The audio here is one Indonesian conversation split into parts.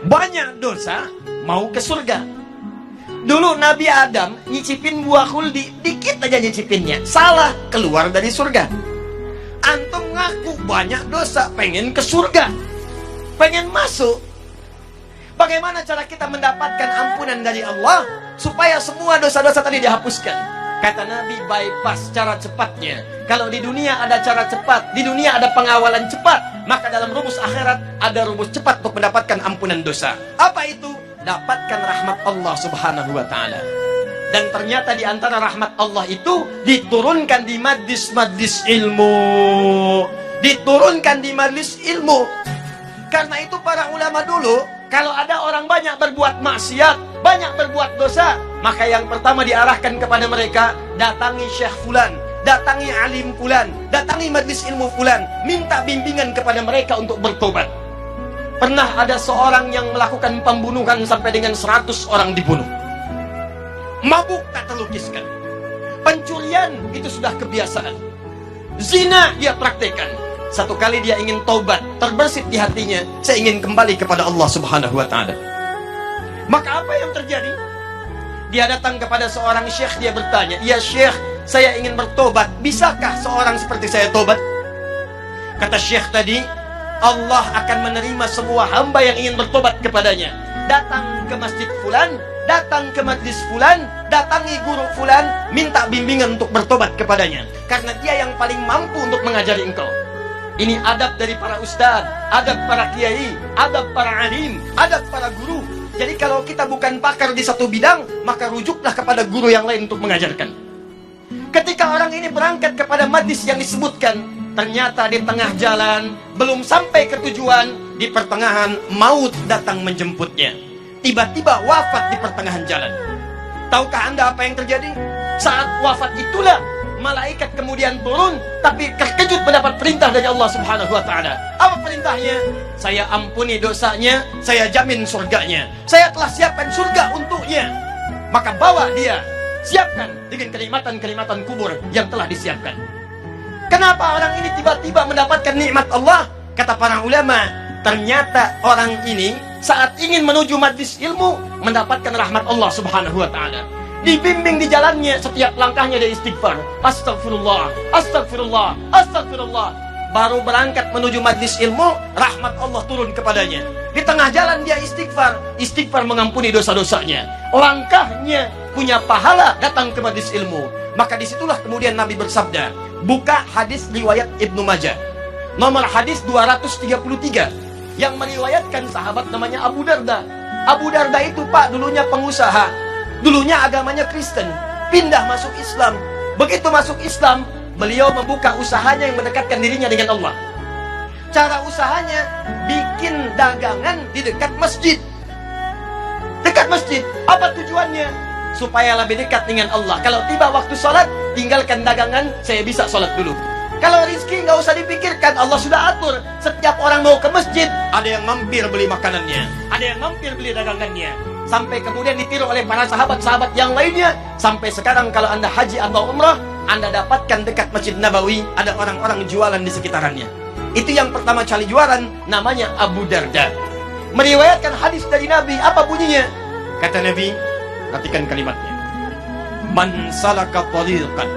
banyak dosa, mau ke surga. Dulu Nabi Adam nyicipin buah khuldi, dikit aja nyicipinnya, salah, keluar dari surga. Antum ngaku banyak dosa, pengen ke surga, pengen masuk. Bagaimana cara kita mendapatkan ampunan dari Allah supaya semua dosa-dosa tadi dihapuskan? Kata Nabi, bypass cara cepatnya. Kalau di dunia ada cara cepat, di dunia ada pengawalan cepat, maka dalam rumus akhirat ada rumus cepat untuk mendapatkan ampunan dosa. Apa itu? Dapatkan rahmat Allah subhanahu wa ta'ala. Dan ternyata di antara rahmat Allah itu diturunkan di majlis-majlis ilmu. Diturunkan di majlis ilmu. Karena itu para ulama dulu, kalau ada orang banyak berbuat maksiat, banyak berbuat dosa, maka yang pertama diarahkan kepada mereka, datangi Syekh Fulan, datangi alim Fulan, datangi majlis ilmu Fulan, minta bimbingan kepada mereka untuk bertobat. Pernah ada seorang yang melakukan pembunuhan sampai dengan 100 orang dibunuh. Mabuk tak terlukiskan. Pencurian itu sudah kebiasaan. Zina dia praktekkan. Satu kali dia ingin taubat, terbersit di hatinya, saya ingin kembali kepada Allah subhanahu wa ta'ala. Maka apa yang terjadi? Dia datang kepada seorang syekh, dia bertanya, "Ya syekh, saya ingin bertobat, bisakah seorang seperti saya tobat?" Kata syekh tadi, Allah akan menerima semua hamba yang ingin bertobat kepadanya. Datang ke masjid fulan, datang ke majlis fulan, datangi guru fulan, minta bimbingan untuk bertobat kepadanya. Karena dia yang paling mampu untuk mengajari engkau. Ini adab dari para ustadz, adab para kiai, adab para alim, adab para guru. Jadi kalau kita bukan pakar di satu bidang, maka rujuklah kepada guru yang lain untuk mengajarkan. Ketika orang ini berangkat kepada majlis yang disebutkan, ternyata di tengah jalan, belum sampai ke tujuan, di pertengahan maut datang menjemputnya. Tiba-tiba wafat di pertengahan jalan. Tahukah Anda apa yang terjadi? Saat wafat itulah malaikat kemudian turun, tapi terkejut mendapat perintah dari Allah subhanahu wa ta'ala. Apa perintahnya? Saya ampuni dosanya, saya jamin surganya. Saya telah siapkan surga untuknya. Maka bawa dia, siapkan dengan kenikmatan-kenikmatan kubur yang telah disiapkan. Kenapa orang ini tiba-tiba mendapatkan nikmat Allah? Kata para ulama, ternyata orang ini saat ingin menuju majlis ilmu mendapatkan rahmat Allah subhanahu wa ta'ala. Dibimbing di jalannya, setiap langkahnya dia istighfar. Astagfirullah, astagfirullah, astagfirullah. Baru berangkat menuju majlis ilmu, rahmat Allah turun kepadanya. Di tengah jalan dia istighfar, istighfar mengampuni dosa-dosanya. Langkahnya punya pahala datang ke majlis ilmu. Maka disitulah kemudian Nabi bersabda, buka hadis riwayat Ibnu Majah, nomor hadis 233, yang meriwayatkan sahabat namanya Abu Darda. Abu Darda itu Pak dulunya pengusaha. Dulunya agamanya Kristen, pindah masuk Islam. Begitu masuk Islam, beliau membuka usahanya yang mendekatkan dirinya dengan Allah. Cara usahanya, bikin dagangan di dekat masjid. Dekat masjid, apa tujuannya? Supaya lebih dekat dengan Allah. Kalau tiba waktu sholat, tinggalkan dagangan, saya bisa sholat dulu. Kalau rizki nggak usah dipikirkan, Allah sudah atur. Setiap orang mau ke masjid, ada yang mampir beli makanannya, ada yang mampir beli dagangannya. Sampai kemudian ditiru oleh para sahabat-sahabat yang lainnya. Sampai sekarang kalau Anda haji atau umrah, Anda dapatkan dekat Masjid Nabawi ada orang-orang jualan di sekitarannya. Itu yang pertama kali jualan, namanya Abu Darda. Meriwayatkan hadis dari Nabi, apa bunyinya? Kata Nabi, perhatikan kalimatnya. Man salaka tariqan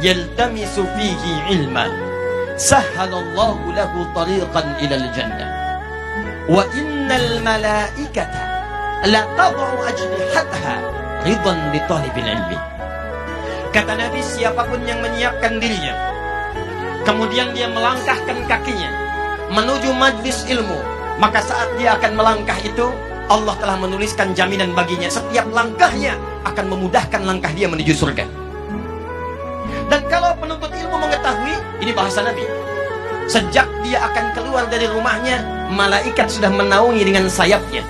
yaltamisu fihi ilman, sahhalallahu lahu tariqan ilal jannah. Wa innal malaikata la tad'u ajnihataha ridan li talibil ilmi. Kata Nabi, siapapun yang menyiapkan dirinya, kemudian dia melangkahkan kakinya menuju majlis ilmu, maka saat dia akan melangkah itu, Allah telah menuliskan jaminan baginya. Setiap langkahnya akan memudahkan langkah dia menuju surga. Dan kalau penuntut ilmu mengetahui, ini bahasa Nabi, sejak dia akan keluar dari rumahnya, malaikat sudah menaungi dengan sayapnya.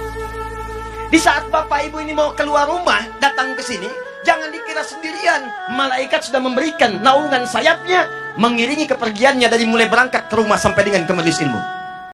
Di saat bapak ibu ini mau keluar rumah, datang ke sini, jangan dikira sendirian. Malaikat sudah memberikan naungan sayapnya, mengiringi kepergiannya dari mulai berangkat ke rumah sampai dengan ke majelis ilmu.